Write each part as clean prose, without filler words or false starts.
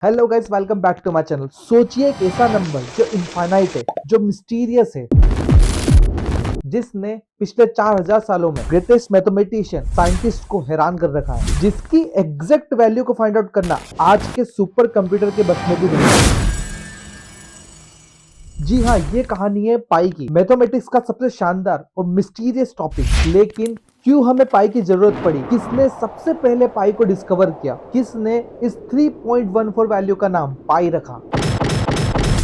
Hello guys, welcome back to my channel. सोचिए एक ऐसा नंबर जो इनफाइनाइट है, जो मिस्टीरियस है, जिसने पिछले 4000 सालों में ग्रेटेस्ट मैथमेटिशियन साइंटिस्ट को हैरान कर रखा है, जिसकी एग्जैक्ट वैल्यू को फाइंड आउट करना आज के सुपर कंप्यूटर के बस में भी नहीं है। जी हाँ, ये कहानी है पाई की, मैथमेटिक्स का सबसे शानदार और मिस्टीरियस टॉपिक। लेकिन क्यों हमें पाई की जरूरत पड़ी? किसने सबसे पहले पाई को डिस्कवर किया? किसने इस 3.14 वैल्यू का नाम पाई रखा?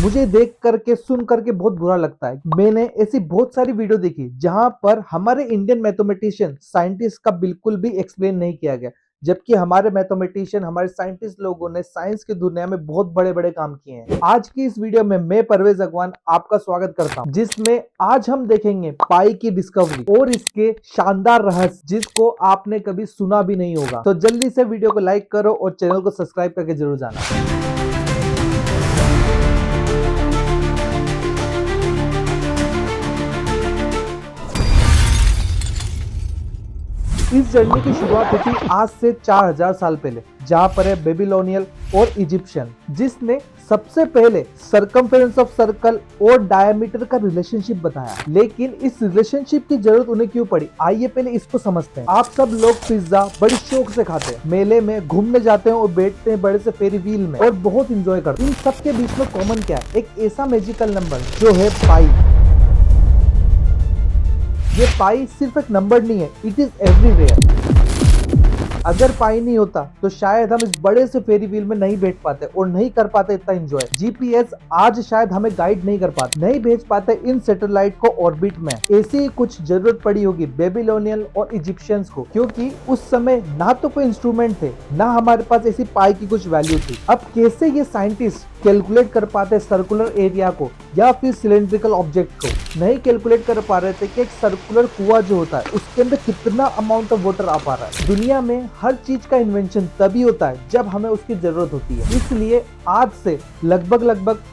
मुझे देख करके सुन करके बहुत बुरा लगता है। मैंने ऐसी बहुत सारी वीडियो देखी जहां पर हमारे इंडियन मैथमेटिशियन साइंटिस्ट का बिल्कुल भी एक्सप्लेन नहीं किया गया, जबकि हमारे मैथमेटिशियन, हमारे साइंटिस्ट लोगों ने साइंस की दुनिया में बहुत बड़े बड़े काम किए हैं। आज की इस वीडियो में मैं परवेज अगवान आपका स्वागत करता हूं, जिसमें आज हम देखेंगे पाई की डिस्कवरी और इसके शानदार रहस्य, जिसको आपने कभी सुना भी नहीं होगा। तो जल्दी से वीडियो को लाइक करो और चैनल को सब्सक्राइब करके जरूर जाना। इस जर्नी की शुरुआत हुई थी आज से 4000 साल पहले, जहां पर है बेबीलोनियल और इजिप्शियन, जिसने सबसे पहले सरकमफेरेंस ऑफ सर्कल और डायमीटर का रिलेशनशिप बताया। लेकिन इस रिलेशनशिप की जरूरत उन्हें क्यों पड़ी, आइए पहले इसको समझते हैं। आप सब लोग पिज्जा बड़ी शौक से खाते हैं, मेले में घूमने जाते हैं और बैठते हैं बड़े से फेरी व्हील में और बहुत इंजॉय करते हैं। इन सब के बीच में कॉमन क्या है? एक ऐसा मैजिकल नंबर जो है पाई। ये पाई सिर्फ एक नंबर नहीं है, इट इज एवरीवेयर। अगर पाई नहीं होता तो शायद हम इस बड़े से फेरी व्हील में नहीं बैठ पाते और नहीं कर पाते इतना एंजॉय। जीपीएस आज शायद हमें गाइड नहीं कर पाते, नहीं भेज पाते इन सैटेलाइट को ऑर्बिट में। ऐसी ही कुछ जरूरत पड़ी होगी बेबीलोनियल और इजिप्शियंस को, क्योंकि उस समय ना तो कोई इंस्ट्रूमेंट थे, ना हमारे पास ऐसी पाई की कुछ वैल्यू थी। अब कैसे ये साइंटिस्ट कैलकुलेट कर पाते सर्कुलर एरिया को या फिर सिलेंड्रिकल ऑब्जेक्ट को? नहीं कैलकुलेट कर पा रहे थे कि एक सर्कुलर कुआं जो होता है उसके अंदर कितना अमाउंट ऑफ वाटर आ पा रहा है। दुनिया में हर चीज का इन्वेंशन तभी होता है जब हमें उसकी जरूरत होती है। इसलिए आज से लगभग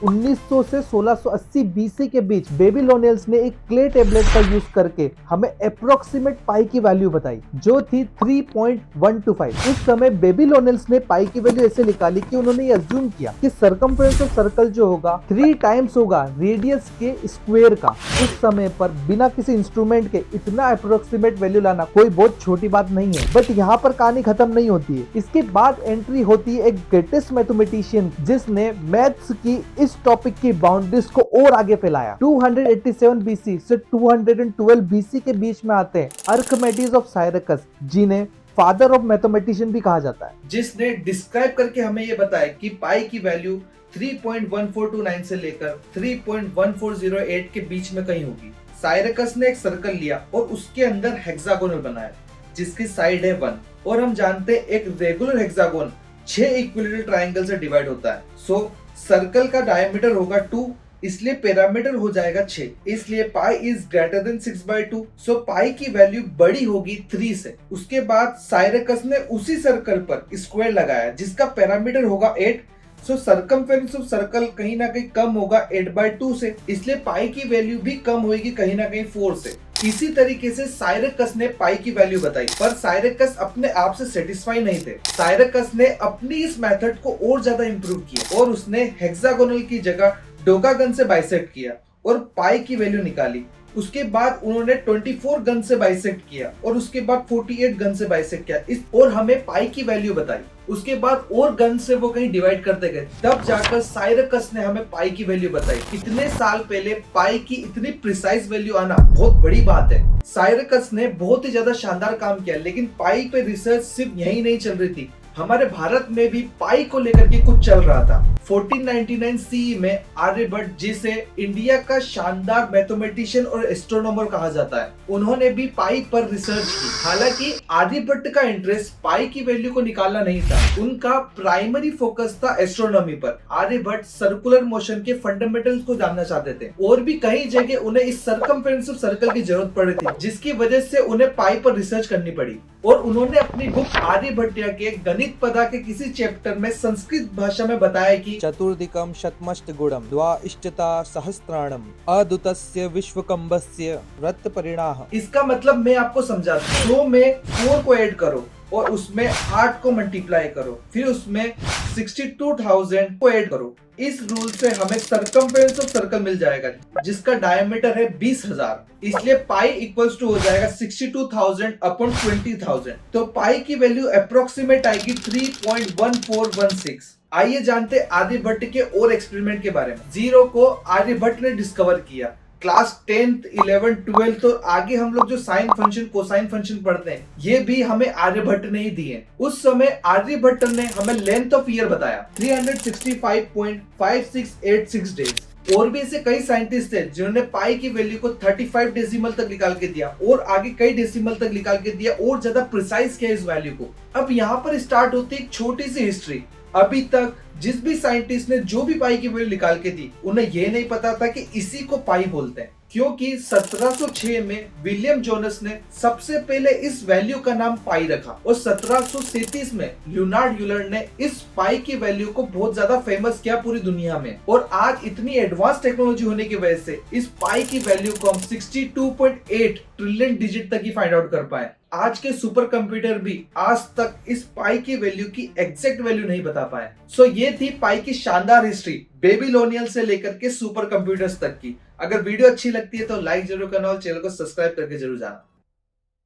1900 से 1680 बीसी के बीच बेबीलोनियंस ने एक क्ले टेबलेट का यूज करके हमें अप्रोक्सीमेट पाई की वैल्यू बताई, जो थी 3.125। उस समय बेबीलोनियंस ने पाई की वैल्यू ऐसे निकाली कि उन्होंने ये अज्यूम किया कि सरकमफेरेंस ऑफ सर्कल जो होगा 3 टाइम्स होगा रेडियस के स्क्वायर का। उस समय पर बिना किसी इंस्ट्रूमेंट के इतना अप्रोक्सीमेट वैल्यू लाना कोई बहुत छोटी बात नहीं है। बट यहाँ पर कहानी खत्म नहीं होती है। इसके बाद एंट्री होती है एक ग्रेटेस्ट मैथमेटिशियन, जिसने मैथ्स की इस टॉपिक की बाउंड्रीज को और आगे फैलाया। 287 बीसी से 212 बीसी के बीच में आते हैं आर्किमिडीज ऑफ साइरकस, जिन्हें फादर ऑफ मैथमेटिशियन भी कहा जाता है, जिसने डिस्क्राइब करके हमें ये बताया कि पाई की वैल्यू 3.1429 से लेकर 3.1408 के बीच में कहीं होगी। साइरकस ने एक सर्कल लिया और उसके अंदर हेक्सागोनल बनाया, जिसकी साइड है 1, और हम जानते हैं एक रेगुलर हेक्सागोन 6 इक्विलेटरल ट्रायंगल से डिवाइड होता है। सो सर्कल का डायमीटर होगा 2, इसलिए पैरामीटर हो जाएगा 6, इसलिए पाई इज ग्रेटर देन 6/2। सो पाई की वैल्यू बड़ी होगी 3 से। उसके बाद साइरकस ने उसी सर्कल पर स्क्वायर लगाया, जिसका पैरामीटर होगा 8। सो सरकमफेरेंस ऑफ सर्कल कहीं ना कहीं कम होगा 8/2 से, इसलिए पाई की वैल्यू भी कम होगी कहीं ना कहीं 4 से। इसी तरीके से साइरकस ने पाई की वैल्यू बताई, पर साइरकस अपने आप से सेटिस्फाई नहीं थे। साइरकस ने अपनी इस मेथड को और ज्यादा इंप्रूव किया और उसने हेक्सागोनल की जगह डोगागन से बाइसेक्ट किया और पाई की वैल्यू निकाली। उसके बाद उन्होंने 24 गन से बाइसेक्ट किया और उसके बाद 48 गन से बाइसेक्ट किया और हमें पाई की वैल्यू बताई। उसके बाद और गन से वो कहीं डिवाइड करते गए, तब जाकर साइरकस ने हमें पाई की वैल्यू बताई। इतने साल पहले पाई की इतनी प्रिसाइज वैल्यू आना बहुत बड़ी बात है। साइरकस ने बहुत ही ज्यादा शानदार काम किया, लेकिन पाई पे रिसर्च सिर्फ यही नहीं चल रही थी, हमारे भारत में भी पाई को लेकर के कुछ चल रहा था। 1499 सीई में आर्यभट्ट, जिसे इंडिया का शानदार मैथमेटिशियन और एस्ट्रोनॉमर कहा जाता है, उन्होंने भी पाई पर रिसर्च की। हालांकि आर्यभट्ट का इंटरेस्ट पाई की वैल्यू को निकालना नहीं था, उनका प्राइमरी फोकस था एस्ट्रोनॉमी पर। आर्यभट्ट सर्कुलर मोशन के फंडामेंटल्स को जानना चाहते थे और भी कई जगह उन्हें इस सरकमफेरेंस ऑफ सर्कल की जरूरत पड़ी थी, जिसकी वजह से उन्हें पाई पर रिसर्च करनी पड़ी। और उन्होंने अपनी बुक आर्यभट्टिया के गणित पदा के किसी चैप्टर में संस्कृत भाषा में बताया कि चतुर्दिकम शतमष्टगुणम द्वाइष्टता सहस्त्राणम अद्भुतस्य विश्वकंभस्य रत्न परिणाह। इसका मतलब मैं आपको समझाता हूँ। 100 में 4 को ऐड करो और उसमें 8 को मल्टीप्लाई करो, फिर उसमें 62,000 को ऐड करो। इस रूल से हमें सरकमफ्रेंस ऑफ सर्कल मिल जाएगा जिसका डायमीटर है 20,000। इसलिए पाई इक्वल्स टू हो जाएगा 62,000 अपॉन 20,000। तो पाई की वैल्यू अप्रोक्सीमेट आएगी 3.1416। आइए जानते आर्यभट्ट के और एक्सपेरिमेंट के बारे में। जीरो को आर्यभट्ट ने डिस्कवर किया। क्लास 10th 11th 12th तो आगे हम लोग जो साइन फंक्शन कोसाइन फंक्शन पढ़ते हैं ये भी हमें आर्यभट्ट ने ही दिए। उस समय आर्यभट्ट ने हमें लेंथ ऑफ ईयर बताया 365.5686 डेज। और भी ऐसे कई साइंटिस्ट थे जिन्होंने पाई की वैल्यू को 35 डेसिमल तक निकाल के दिया और आगे कई डेसिमल तक निकाल के दिया और ज्यादा प्रिसाइज किया इस वैल्यू को। अब यहाँ पर स्टार्ट होती है एक छोटी सी हिस्ट्री। अभी तक जिस भी साइंटिस्ट ने जो भी पाई की वैल्यू निकाल के दी उन्हें यह नहीं पता था कि इसी को पाई बोलते हैं, क्योंकि 1706 में विलियम जोनस ने सबसे पहले इस वैल्यू का नाम पाई रखा और 1737 में लियोनार्ड यूलर ने इस पाई की वैल्यू को बहुत ज्यादा फेमस किया पूरी दुनिया में। और आज इतनी एडवांस टेक्नोलॉजी होने की वजह से इस पाई की वैल्यू को हम 62.8 ट्रिलियन डिजिट तक ही फाइंड आउट कर पाए। आज के सुपर कंप्यूटर भी आज तक इस पाई की वैल्यू की एग्जैक्ट वैल्यू नहीं बता पाए। सो ये थी पाई की शानदार हिस्ट्री बेबीलोनियल से लेकर के सुपर कंप्यूटर्स तक की। अगर वीडियो अच्छी लगती है तो लाइक जरूर करना और चैनल को सब्सक्राइब करके जरूर जाना।